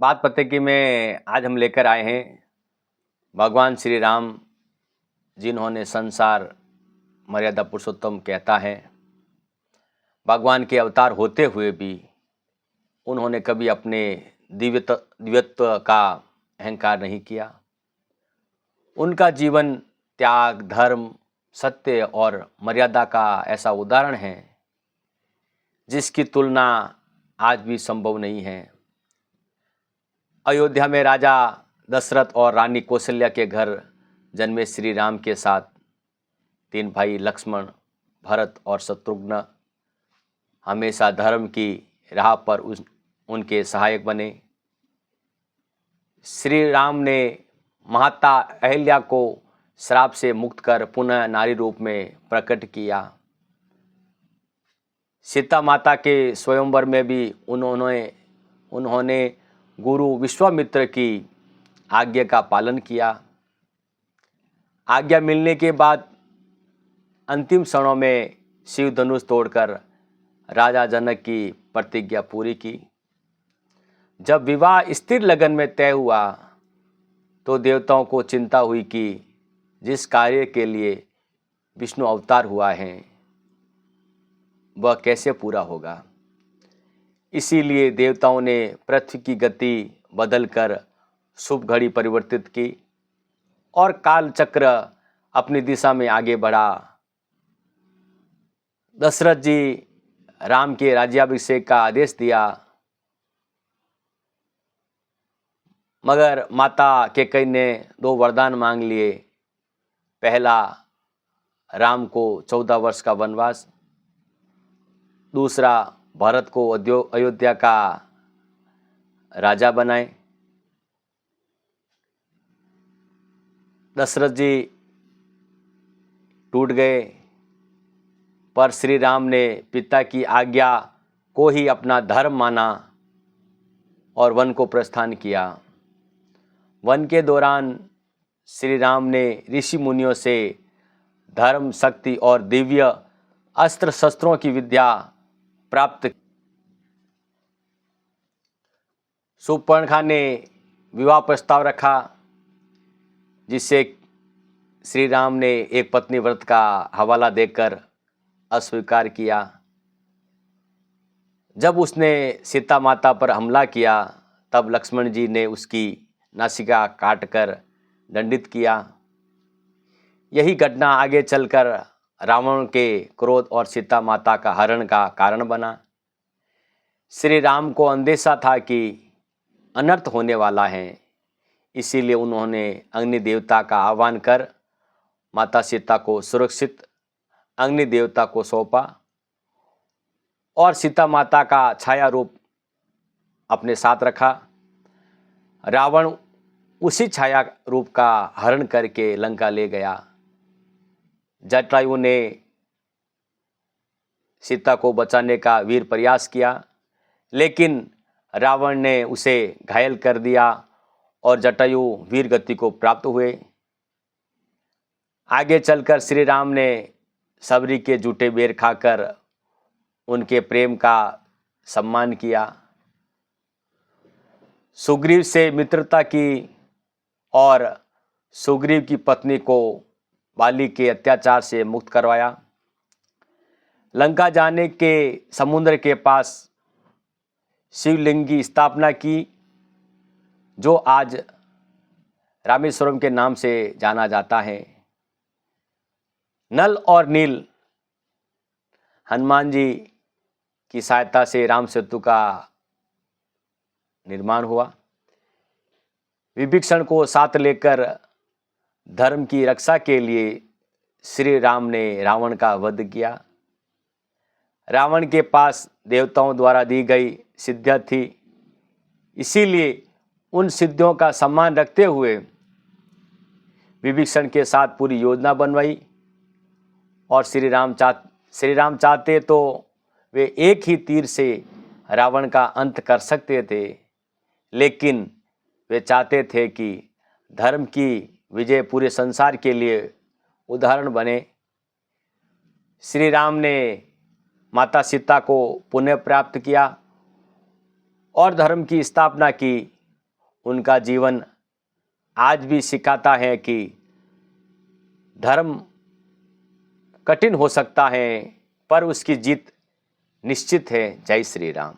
बात पते की में आज हम लेकर आए हैं भगवान श्री राम, जिन्होंने संसार मर्यादा पुरुषोत्तम कहता है। भगवान के अवतार होते हुए भी उन्होंने कभी अपने दिव्यत्व का अहंकार नहीं किया। उनका जीवन त्याग, धर्म, सत्य और मर्यादा का ऐसा उदाहरण है जिसकी तुलना आज भी संभव नहीं है। अयोध्या में राजा दशरथ और रानी कौशल्या के घर जन्मे श्री राम के साथ तीन भाई लक्ष्मण, भरत और शत्रुघ्न हमेशा धर्म की राह पर उनके सहायक बने। श्री राम ने माता अहिल्या को श्राप से मुक्त कर पुनः नारी रूप में प्रकट किया। सीता माता के स्वयंवर में भी उन्होंने गुरु विश्वामित्र की आज्ञा का पालन किया। आज्ञा मिलने के बाद अंतिम क्षणों में शिव धनुष तोड़कर राजा जनक की प्रतिज्ञा पूरी की। जब विवाह स्थिर लगन में तय हुआ तो देवताओं को चिंता हुई कि जिस कार्य के लिए विष्णु अवतार हुआ है वह कैसे पूरा होगा। इसीलिए देवताओं ने पृथ्वी की गति बदलकर शुभ घड़ी परिवर्तित की और काल चक्र अपनी दिशा में आगे बढ़ा। दशरथ जी राम के राज्याभिषेक का आदेश दिया, मगर माता कैकेयी ने दो वरदान मांग लिए। पहला, राम को 14 वर्ष का वनवास, दूसरा, भरत को अयोध्या का राजा बनाए। दशरथ जी टूट गए, पर श्री राम ने पिता की आज्ञा को ही अपना धर्म माना और वन को प्रस्थान किया। वन के दौरान श्री राम ने ऋषि मुनियों से धर्म, शक्ति और दिव्य अस्त्र शस्त्रों की विद्या प्राप्त। शूर्पणखा ने विवाह प्रस्ताव रखा, जिससे श्री राम ने एक पत्नी व्रत का हवाला देकर अस्वीकार किया। जब उसने सीता माता पर हमला किया तब लक्ष्मण जी ने उसकी नासिका काटकर दंडित किया। यही घटना आगे चलकर रावण के क्रोध और सीता माता का हरण का कारण बना। श्री राम को अंदेशा था कि अनर्थ होने वाला है, इसीलिए उन्होंने अग्नि देवता का आह्वान कर माता सीता को सुरक्षित अग्नि देवता को सौंपा और सीता माता का छाया रूप अपने साथ रखा। रावण उसी छाया रूप का हरण करके लंका ले गया। जटायु ने सीता को बचाने का वीर प्रयास किया, लेकिन रावण ने उसे घायल कर दिया और जटायु वीर गति को प्राप्त हुए। आगे चलकर श्री राम ने सबरी के जूठे बेर खाकर उनके प्रेम का सम्मान किया। सुग्रीव से मित्रता की और सुग्रीव की पत्नी को बाली के अत्याचार से मुक्त करवाया। लंका जाने के समुद्र के पास शिवलिंग की स्थापना की, जो आज रामेश्वरम के नाम से जाना जाता है। नल और नील हनुमान जी की सहायता से राम सेतु का निर्माण हुआ। विभीषण को साथ लेकर धर्म की रक्षा के लिए श्री राम ने रावण का वध किया। रावण के पास देवताओं द्वारा दी गई सिद्धियां थी, इसीलिए उन सिद्धियों का सम्मान रखते हुए विभीषण के साथ पूरी योजना बनवाई और श्री राम चाहते तो वे एक ही तीर से रावण का अंत कर सकते थे, लेकिन वे चाहते थे कि धर्म की विजय पूरे संसार के लिए उदाहरण बने। श्री राम ने माता सीता को पुनः प्राप्त किया और धर्म की स्थापना की। उनका जीवन आज भी सिखाता है कि धर्म कठिन हो सकता है पर उसकी जीत निश्चित है। जय श्री राम।